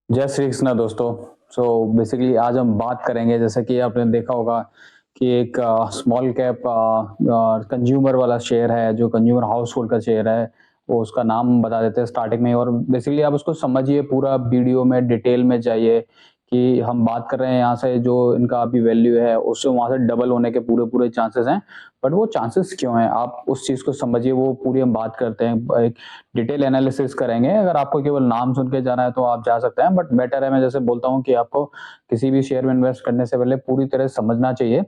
जय श्री कृष्णा दोस्तों। बेसिकली आज हम बात करेंगे, जैसा कि आपने देखा होगा कि एक स्मॉल कैप कंज्यूमर वाला शेयर है, जो कंज्यूमर हाउस होल्ड का शेयर है। वो उसका नाम बता देते हैं स्टार्टिंग में, और बेसिकली आप उसको समझिए, पूरा वीडियो में डिटेल में जाइए कि हम बात कर रहे हैं यहाँ से जो इनका अभी वैल्यू है उससे वहां से डबल होने के पूरे पूरे चांसेस हैं। बट वो चांसेस क्यों हैं, आप उस चीज को समझिए। वो पूरी हम बात करते हैं, एक डिटेल एनालिसिस करेंगे। अगर आपको केवल नाम सुन के जाना है तो आप जा सकते हैं, बट बेटर है, मैं जैसे बोलता हूँ कि आपको किसी भी शेयर में इन्वेस्ट करने से पहले पूरी तरह समझना चाहिए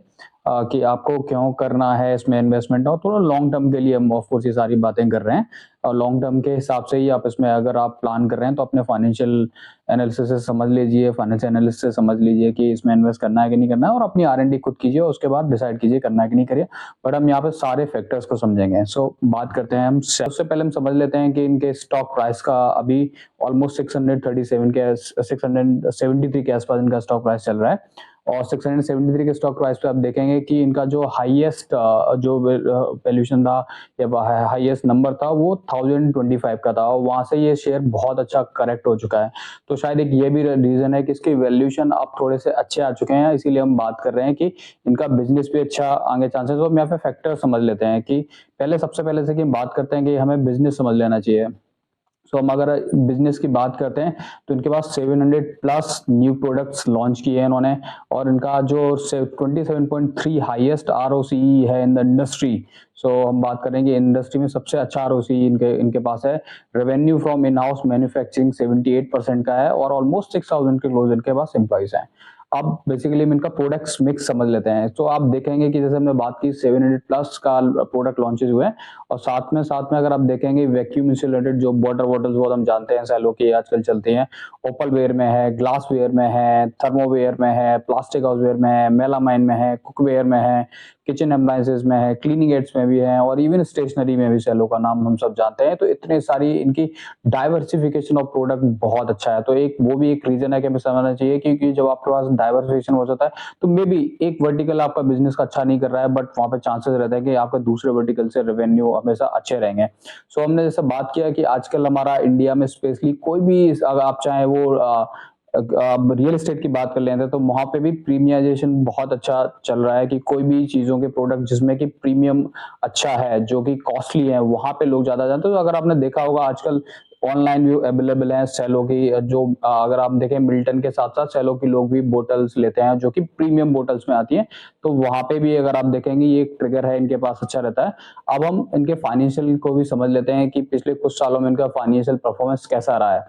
कि आपको क्यों करना है इसमें इन्वेस्टमेंट। और थोड़ा लॉन्ग टर्म के लिए हम ऑफ कोर्स ये सारी बातें कर रहे हैं, और लॉन्ग टर्म के हिसाब से ही आप इसमें अगर आप प्लान कर रहे हैं तो अपने फाइनेंशियल एनालिसिस से समझ लीजिए, फाइनेंशियल एनालिस्ट से समझ लीजिए कि इसमें इन्वेस्ट करना है कि नहीं करना है, और अपनी R&D खुद कीजिए, उसके बाद डिसाइड कीजिए करना है कि नहीं करिए। बट हम यहाँ पे सारे फैक्टर्स को समझेंगे। बात करते हैं हम। सबसे पहले हम समझ लेते हैं कि इनके स्टॉक प्राइस का अभी ऑलमोस्ट 673 के आसपास इनका स्टॉक प्राइस चल रहा है। और 673 के स्टॉक प्राइस पे आप देखेंगे कि इनका जो हाईएस्ट जो वैल्यूएशन था या हाईएस्ट नंबर था वो 1025 का था, और वहां से ये शेयर बहुत अच्छा करेक्ट हो चुका है। तो शायद एक ये भी रीजन है कि इसकी वैल्यूएशन अब थोड़े से अच्छे आ चुके हैं, इसीलिए हम बात कर रहे हैं कि इनका बिजनेस भी अच्छा आगे चांसेस हो। हम यहाँ पे फैक्टर समझ लेते हैं कि सबसे पहले से कि बात करते हैं कि हमें बिजनेस समझ लेना चाहिए। हम अगर बिजनेस की बात करते हैं तो इनके पास 700 प्लस न्यू प्रोडक्ट्स लॉन्च किए हैं इन्होंने, और इनका जो 27.3 हाईएस्ट ROCE है इन द इंडस्ट्री। हम बात करेंगे इंडस्ट्री में सबसे अच्छा ROCE इनके इनके पास है। Revenue from in house manufacturing 78% का है, और ऑलमोस्ट 6000 के क्लोज इनके पास एम्प्लॉइज हैं। अब बेसिकली हम इनका प्रोडक्ट्स मिक्स समझ लेते हैं। तो आप देखेंगे कि जैसे हमने बात की 700 प्लस का प्रोडक्ट लॉन्चेस हुए हैं, और साथ में अगर आप देखेंगे वैक्यूम इंसुलेटेड जो वाटर बॉटल्स वो हम जानते हैं सैलो की आजकल चलती हैं, ओपल वेयर में है, ग्लास वेयर में है, थर्मोवेयर में है, प्लास्टिक हाउस वेयर में है, मेलामाइन में है, कुकवेयर में है, किचन अप्लायंसेस में है, क्लीनिंग एड्स में भी है, और इवन स्टेशनरी में भी सैलो का नाम हम सब जानते हैं। तो इतने सारी इनकी डाइवर्सिफिकेशन ऑफ प्रोडक्ट बहुत अच्छा है। तो एक वो भी एक रीजन है कि हमें समझना चाहिए, क्योंकि जब आपके पास डाइवर्सिफिकेशन हो जाता है तो मे बी एक वर्टिकल आपका बिजनेस का अच्छा नहीं कर रहा है, बट वहां पे चांसेस रहता है कि आपके दूसरे वर्टिकल से रेवेन्यू हमेशा अच्छे रहेंगे। हमने जैसे बात किया कि आजकल हमारा इंडिया में स्पेशली कोई भी, अगर आप चाहे वो रियल एस्टेट की बात कर लेते हैं, तो वहां पे भी प्रीमियमाइजेशन बहुत अच्छा चल रहा है कि कोई भी चीजों के प्रोडक्ट जिसमें कि प्रीमियम अच्छा है, जो कि कॉस्टली है, वहां पे लोग ज्यादा जाते हैं। तो अगर आपने देखा होगा आजकल ऑनलाइन भी अवेलेबल है सेलो की, जो अगर आप देखें मिल्टन के साथ साथ सेलो की लोग भी बोटल्स लेते हैं जो कि प्रीमियम बोटल्स में आती हैं। तो वहां पे भी अगर आप देखेंगे ये एक ट्रिगर है, इनके पास अच्छा रहता है। अब हम इनके फाइनेंशियल को भी समझ लेते हैं कि पिछले कुछ सालों में इनका फाइनेंशियल परफॉर्मेंस कैसा रहा है।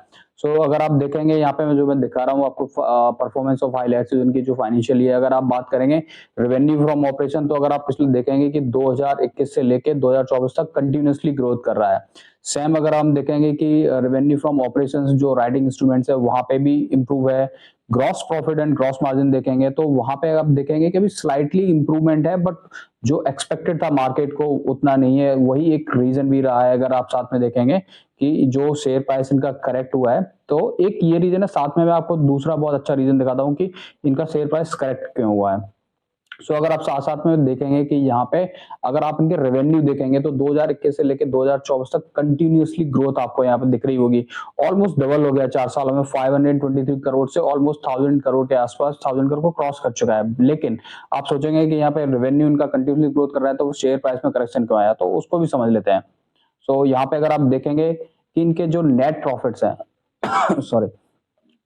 अगर आप देखेंगे यहाँ पे मैं दिखा रहा हूँ आपको परफॉर्मेंस ऑफ हाइलाइट्स इनकी जो फाइनेंशियल है। अगर आप बात करेंगे रेवेन्यू फ्रॉम ऑपरेशन, तो अगर आप पिछले देखेंगे कि 2021 से लेके 2024 तक कंटिन्यूअसली ग्रोथ कर रहा है। सेम अगर हम देखेंगे कि रेवेन्यू फ्रॉम ऑपरेशंस जो राइटिंग इंस्ट्रूमेंट्स है वहां पे भी इंप्रूव है। Gross profit and gross margin देखेंगे तो वहां पे आप देखेंगे कि अभी स्लाइटली इंप्रूवमेंट है, बट जो एक्सपेक्टेड था मार्केट को उतना नहीं है। वही एक रीजन भी रहा है। अगर आप साथ में देखेंगे कि जो शेयर प्राइस इनका करेक्ट हुआ है, तो एक ये रीजन है। साथ में मैं आपको दूसरा बहुत अच्छा रीजन दिखाता हूँ कि इनका शेयर प्राइस करेक्ट क्यों हुआ है। अगर आप साथ साथ में देखेंगे कि यहाँ पे अगर आप इनके रेवेन्यू देखेंगे तो 2021 से लेकर 2024 तक कंटिन्यूअसली ग्रोथ आपको यहाँ पे दिख रही होगी। ऑलमोस्ट डबल हो गया 4 सालों में, 523 करोड़ से ऑलमोस्ट 1000 करोड़ के आसपास, 1000 करोड़ को क्रॉस कर चुका है। लेकिन आप सोचेंगे कि यहाँ पे रेवेन्यू इनका कंटिन्यूअसली ग्रोथ कर रहा है तो शेयर प्राइस में करेक्शन क्यों आया, तो उसको भी समझ लेते हैं। यहाँ पे अगर आप देखेंगे कि इनके जो नेट प्रॉफिट्स हैं सॉरी,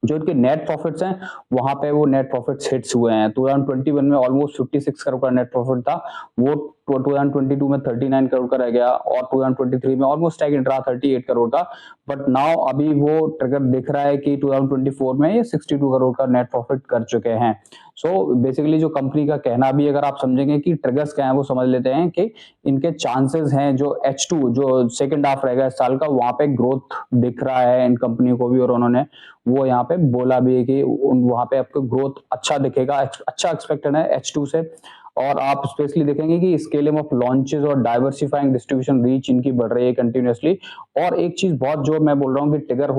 जो इनके नेट प्रॉफिट्स हैं वहां पे वो नेट प्रॉफिट्स हिट्स हुए हैं। 2021 में ऑलमोस्ट 56 करोड़ का नेट प्रॉफिट था, वो 2022 में 39 करोड़ का रह गया, और 2023 में ऑलमोस्ट स्टैग्नेंट रहा 38 करोड़ का। बट नाउ अभी वो ट्रिगर दिख रहा है कि 2024 में ये 62 करोड़ का नेट प्रॉफिट कर चुके हैं। बेसिकली जो कंपनी का कहना भी, अगर आप समझेंगे कि ट्रिगर्स क्या है वो समझ लेते हैं कि इनके चांसेस हैं जो H2 जो सेकंड हाफ रहेगा इस साल का, वहां पे ग्रोथ दिख रहा है इन कंपनी को भी, और उन्होंने वो यहाँ पे बोला भी है कि वहां पे आपको ग्रोथ अच्छा दिखेगा, अच्छा एक्सपेक्टेड है H2 से। और आप स्पेशली देखेंगे कि स्केलिंग ऑफ लॉन्चेस और डाइवर्सिफाइंग डिस्ट्रीब्यूशन रीच इनकी बढ़ रही है कंटिन्यूअसली। और एक चीज बहुत जो मैं बोल रहा हूँ कि ट्रिगर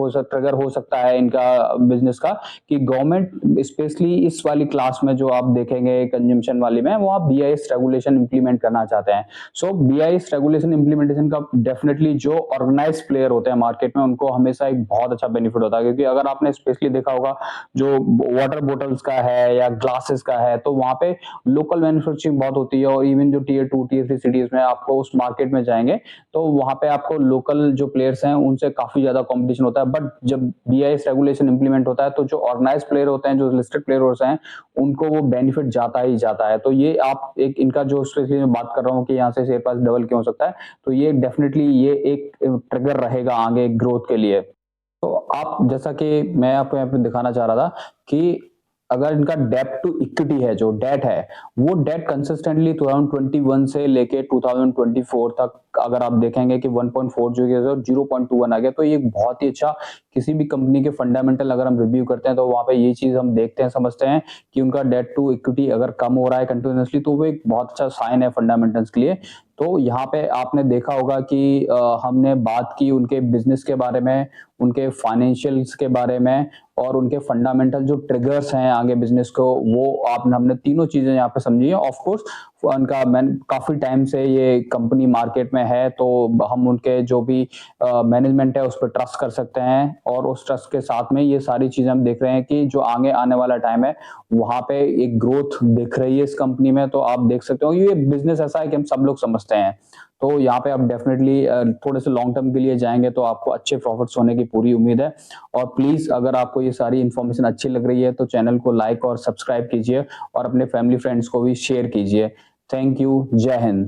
हो सकता है इनका बिजनेस का, कि गवर्नमेंट स्पेशली इस वाली क्लास में जो आप देखेंगे कंजम्पशन वाली में, वो आप बीआईएस रेगुलेशन इंप्लीमेंट करना चाहते हैं। सो बीआईएस रेगुलेशन इंप्लीमेंटेशन का डेफिनेटली जो ऑर्गेनाइज प्लेयर होते हैं मार्केट में उनको हमेशा एक बहुत अच्छा बेनिफिट होता है, क्योंकि अगर आपने स्पेशली देखा होगा जो वाटर बोटल्स का है या ग्लासेस का है, तो वहां पे लोकल मैन्युफैक्चरिंग बहुत होती है। और इवन जो टीयर 2 टीयर 3 सिटीज में आपको उस मार्केट में जाएंगे तो वहां पे आपको लोकल जो प्लेयर्स हैं उनसे काफी ज्यादा कंपटीशन होता है। बट जब बीआईएस रेगुलेशन इंप्लीमेंट होता है तो जो ऑर्गेनाइज प्लेयर होते हैं, जो लिस्टेड प्लेयर्स हैं, उनको वो बेनिफिट जाता ही जाता है। तो ये आप एक इनका जो स्पेशली मैं बात कर रहा हूँ कि यहाँ से शेयर प्राइस डबल क्यों हो सकता है, तो ये डेफिनेटली ये एक ट्रिगर रहेगा आगे ग्रोथ के लिए। तो आप जैसा कि मैं आपको यहाँ पे दिखाना चाह रहा था कि अगर इनका डेट टू इक्विटी है, जो डेट है, वो डेट कंसिस्टेंटली 2021 से लेके 2024 तक अगर आप देखेंगे कि 1.4 जो 0.21 आ गया, तो ये बहुत ही अच्छा, किसी भी कंपनी के फंडामेंटल अगर हम रिव्यू करते हैं तो वहां पे ये चीज हम देखते हैं, समझते हैं कि उनका डेट टू इक्विटी अगर कम हो रहा है कंटिन्यूअसली, तो वो एक बहुत अच्छा साइन है फंडामेंटल्स के लिए। तो यहाँ पे आपने देखा होगा कि हमने बात की उनके बिजनेस के बारे में, उनके फाइनेंशियल्स के बारे में, और उनके फंडामेंटल जो ट्रिगर्स हैं आगे बिजनेस को, वो आपने हमने तीनों चीजें यहाँ पे समझी है। ऑफ कोर्स उनका काफी टाइम से ये कंपनी मार्केट में है, तो हम उनके जो भी मैनेजमेंट है उस पर ट्रस्ट कर सकते हैं। और उस ट्रस्ट के साथ में ये सारी चीजें हम देख रहे हैं कि जो आगे आने वाला टाइम है वहां पे एक ग्रोथ दिख रही है इस कंपनी में। तो आप देख सकते हो ये बिजनेस ऐसा है कि हम सब लोग समझते हैं। तो यहाँ पे आप डेफिनेटली थोड़े से लॉन्ग टर्म के लिए जाएंगे तो आपको अच्छे प्रॉफिट्स होने की पूरी उम्मीद है। और प्लीज अगर आपको ये सारी इन्फॉर्मेशन अच्छी लग रही है तो चैनल को लाइक और सब्सक्राइब कीजिए, और अपने फैमिली फ्रेंड्स को भी शेयर कीजिए। Thank you. जय हिंद।